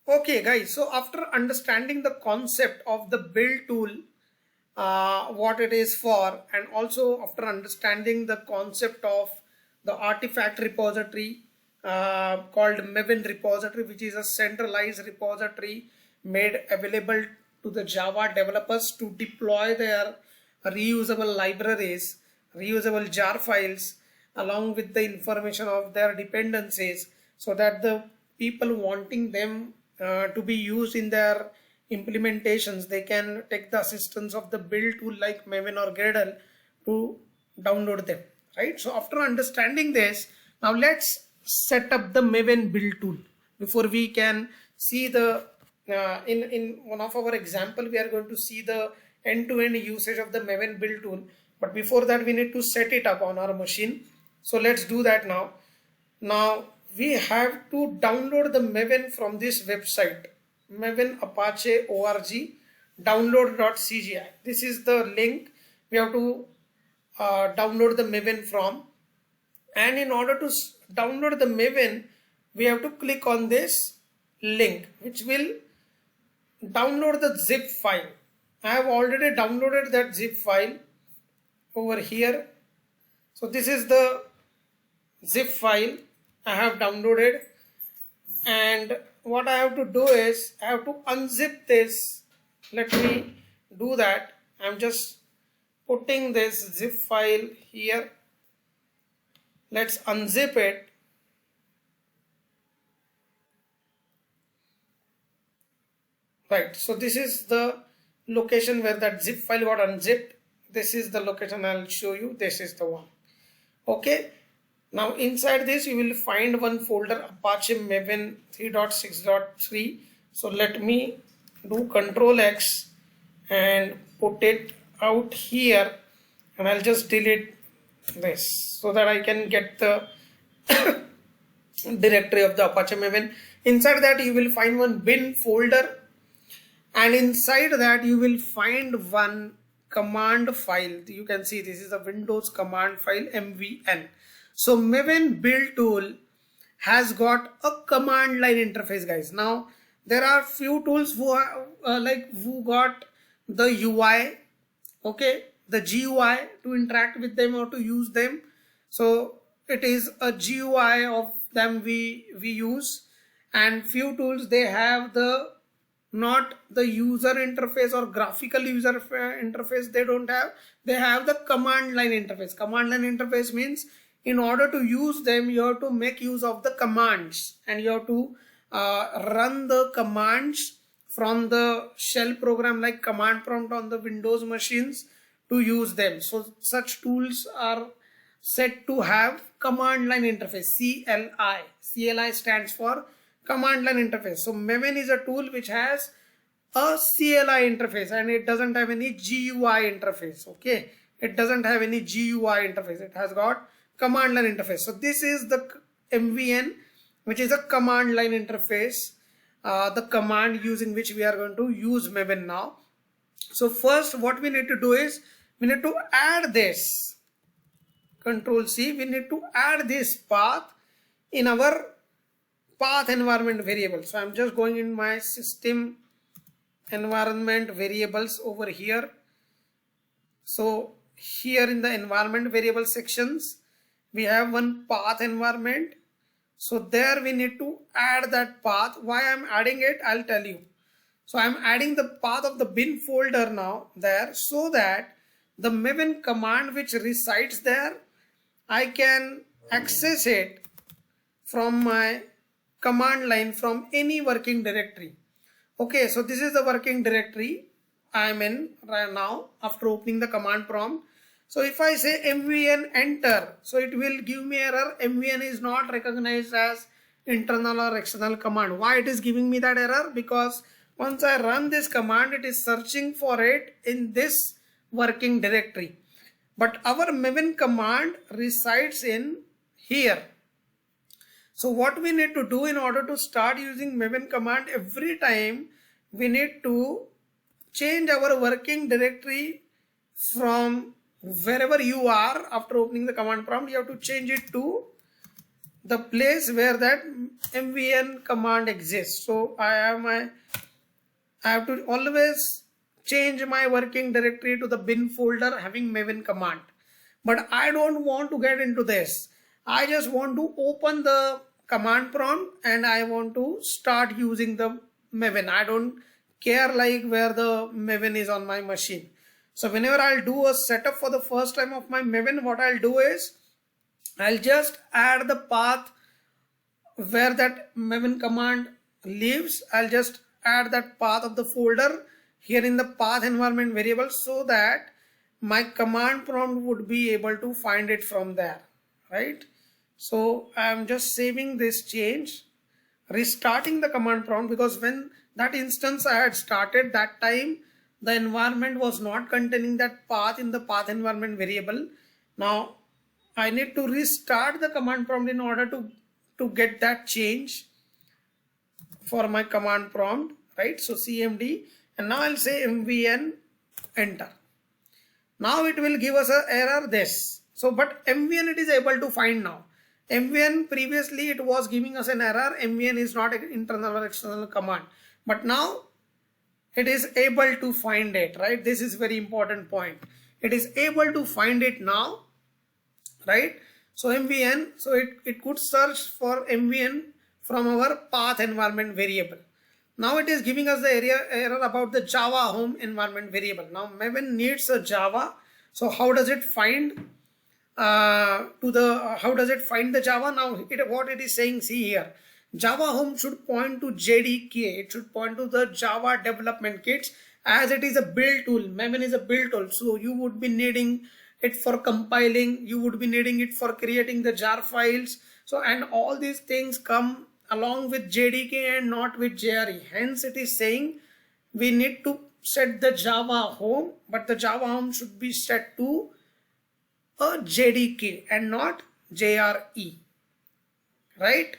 Okay, guys. So after understanding the concept of the build tool, what it is for, and also after understanding the concept of the artifact repository called Maven repository, which is a centralized repository made available to the Java developers to deploy their reusable libraries, reusable jar files, along with the information of their dependencies, so that the people wanting them to be used in their implementations, they can take the assistance of the build tool like Maven or Gradle to download them, right? So after understanding this, now let's set up the Maven build tool. Before we can see the in one of our example, we are going to see the end-to-end usage of the Maven build tool, but before that we need to set it up on our machine. So let's do that now. Now we have to download the Maven from this website, Maven Apache org download.cgi. This is the link we have to download the Maven from. And in order to download the Maven, we have to click on this link, which will download the zip file. I have already downloaded that zip file over here. So this is the zip file I have downloaded, and what I have to do is I have to unzip this. Let me do that. I'm just putting this zip file here. Let's unzip it. Right, so this is the location where that zip file got unzipped. This is the location I'll show you. This is the one. Okay, now inside this you will find one folder, Apache Maven 3.6.3. so let me do Control X and put it out here, and I'll just delete this so that I can get the directory of the Apache Maven. Inside that you will find one bin folder, and inside that you will find one command file. You can see this is a Windows command file, MVN. So Maven build tool has got a command line interface, guys. Now there are few tools who who got the UI, okay, the GUI to interact with them or to use them. So it is a GUI of them we use, and few tools they have the not the user interface or graphical user interface. They don't have, they have the command line interface. Command line interface means in order to use them you have to make use of the commands, and you have to run the commands from the shell program like command prompt on the Windows machines to use them. So such tools are said to have command line interface, CLI. CLI stands for command line interface. So Maven is a tool which has a CLI interface, and it doesn't have any GUI interface. Okay, it doesn't have any GUI interface. It has got command line interface. So this is the MVN, which is a command line interface, the command using which we are going to use Maven now. So first what we need to do is we need to add this, Control C, we need to add this path in our path environment variable. So I'm just going in my system environment variables over here. So here in the environment variable sections we have one path environment. So there we need to add that path. Why I'm adding it, I'll tell you. So I'm adding the path of the bin folder now there, so that the Maven command which resides there, I can access it from my command line from any working directory. Okay, so this is the working directory I am in right now after opening the command prompt. So if I say MVN enter, so it will give me error. MVN is not recognized as internal or external command. Why it is giving me that error? Because once I run this command, it is searching for it in this working directory. But our Maven command resides in here. So what we need to do in order to start using Maven command, every time we need to change our working directory from wherever you are after opening the command prompt. You have to change it to the place where that mvn command exists. So I have to always change my working directory to the bin folder having maven command. But I don't want to get into this. I just want to open the command prompt and I want to start using the maven. I don't care like where the maven is on my machine. So whenever I'll do a setup for the first time of my maven, what I'll do is I'll just add the path where that maven command lives. I'll just add that path of the folder here in the path environment variable so that my command prompt would be able to find it from there, right? So I'm just saving this change, restarting the command prompt, because when that instance I had started, that time the environment was not containing that path in the path environment variable. Now I need to restart the command prompt in order to get that change for my command prompt, right? So cmd, and now I'll say mvn, enter. Now it will give us an error this. So but mvn it is able to find now. mvn previously it was giving us an error. Mvn is not an internal or external command, but now it is able to find it, right? This is very important point. It is able to find it now, right? So mvn, so it could search for mvn from our path environment variable. Now it is giving us the error about the Java home environment variable. Now maven needs a Java. So how does it find how does it find the Java? Now what it is saying, see here, Java home should point to JDK. It should point to the Java development kits, as it is a build tool. Maven is a build tool. So you would be needing it for compiling. You would be needing it for creating the jar files. So, and all these things come along with JDK and not with JRE. Hence it is saying we need to set the Java home, but the Java home should be set to a JDK and not JRE, right?